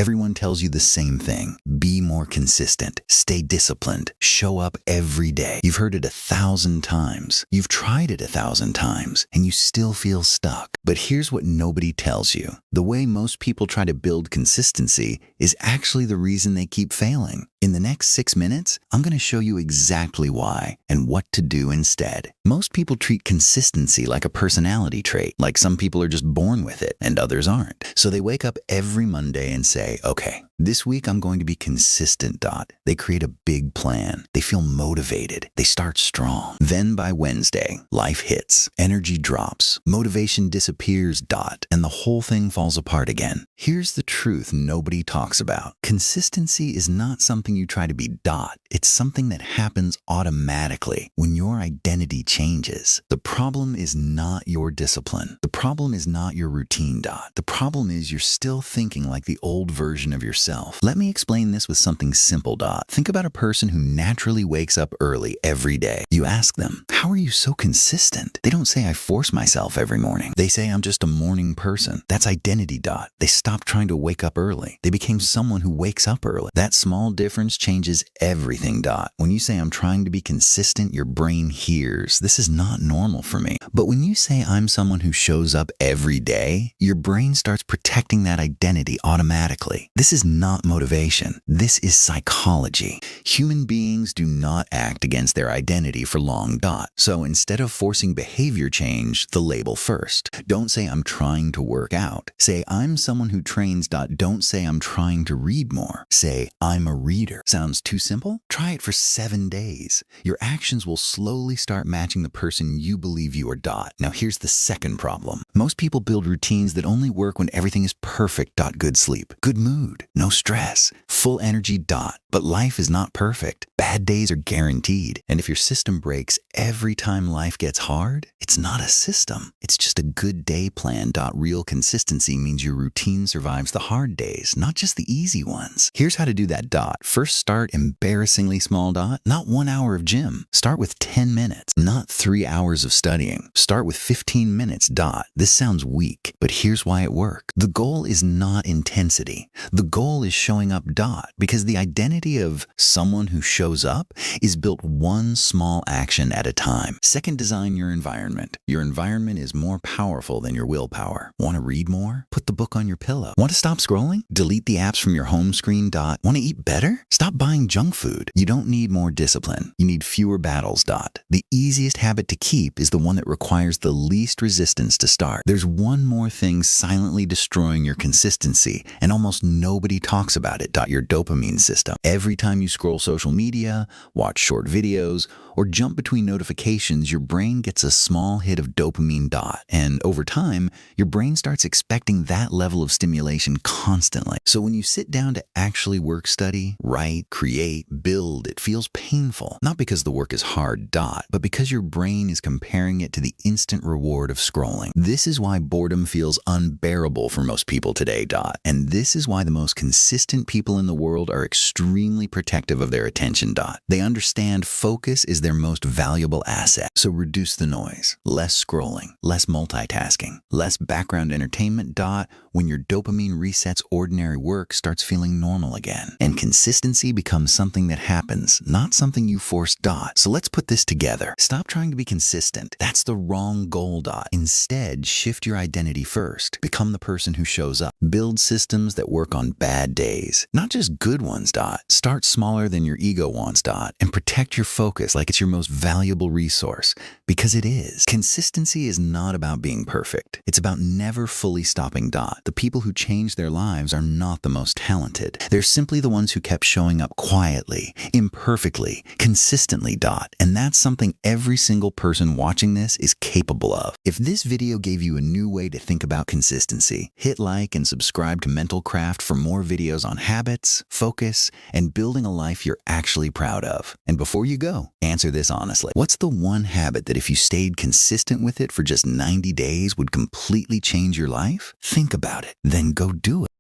Everyone tells you the same thing. Be more consistent. Stay disciplined. Show up every day. You've heard it 1,000 times. You've tried it 1,000 times, and you still feel stuck. But here's what nobody tells you. The way most people try to build consistency is actually the reason they keep failing. In the next 6 minutes, I'm going to show you exactly why and what to do instead. Most people treat consistency like a personality trait, like some people are just born with it and others aren't. So they wake up every Monday and say, okay, this week I'm going to be consistent. They create a big plan. They feel motivated. They start strong. Then by Wednesday, life hits, energy drops, motivation disappears, and the whole thing falls apart again. Here's the truth nobody talks about. Consistency is not something you try to be. It's something that happens automatically when your identity changes. The problem is not your discipline. The problem is not your routine. The problem is you're still thinking like the old version of yourself. Let me explain this with something simple. Think about a person who naturally wakes up early every day. You ask them, how are you so consistent? They don't say I force myself every morning. They say I'm just a morning person. That's identity. They stopped trying to wake up early. They became someone who wakes up early. That small difference changes everything. When you say I'm trying to be consistent, your brain hears, this is not normal for me. But when you say I'm someone who shows up every day, your brain starts protecting that identity automatically. This is not motivation. This is psychology. Human beings do not act against their identity for long. So instead of forcing behavior change, the label first. Don't say I'm trying to work out. Say I'm someone who trains. Don't say I'm trying to read more. Say I'm a reader. Sounds too simple? Try it for 7 days. Your actions will slowly start matching the person you believe you are. Now here's the second problem. Most people build routines that only work when everything is perfect. Good sleep, good mood, no stress, full energy. But life is not perfect. Bad days are guaranteed. And if your system breaks every time life gets hard, it's not a system. It's just a good day plan. Real consistency means your routine survives the hard days, not just the easy ones. Here's how to do that. First, start embarrassingly small. Not 1 hour of gym. Start with 10 minutes, not 3 hours of studying. Start with 15 minutes. This sounds weak, but here's why it worked. The goal is not intensity. The goal is showing up. Because the identity of someone who shows up is built one small action at a time. Second, design your environment. Your environment is more powerful than your willpower. Want to read more? Put the book on your pillow. Want to stop scrolling? Delete the apps from your home screen. Want to eat better? Stop buying junk food. You don't need more discipline. You need fewer battles. The easiest habit to keep is the one that requires the least resistance to start. There's one more thing silently destroying your consistency, and almost nobody talks about it. Your dopamine system. Every time you scroll social media, watch short videos, or jump between notifications, your brain gets a small hit of dopamine. And over time, your brain starts expecting that level of stimulation constantly. So when you sit down to actually work, study, write, create, build, it feels painful. Not because the work is hard. But because your brain is comparing it to the instant reward of scrolling. This is why boredom feels unbearable for most people today. And this is why the most consistent people in the world are extremely protective of their attention. They understand focus is their most valuable asset. So reduce the noise, less scrolling, less multitasking, less background entertainment. When your dopamine resets, ordinary work starts feeling normal again. And consistency becomes something that happens, not something you force. So let's put this together. Stop trying to be consistent. That's the wrong goal. Instead, shift your identity first. Become the person who shows up. Build systems that work on bad days, not just good ones. Start smaller than your ego wants. And protect your focus like it's your most valuable resource, because it is. Consistency is not about being perfect. It's about never fully stopping. The people who change their lives are not the most talented. They're simply the ones who kept showing up quietly, imperfectly, consistently. And that's something every single person watching this is capable of. If this video gave you a new way to think about consistency, hit like and subscribe to Mental Craft for more videos on habits, focus, and building a life you're actually proud of. And before you go, answer this honestly. What's the one habit that if you stayed consistent with it for just 90 days would completely change your life? Think about it, then go do it.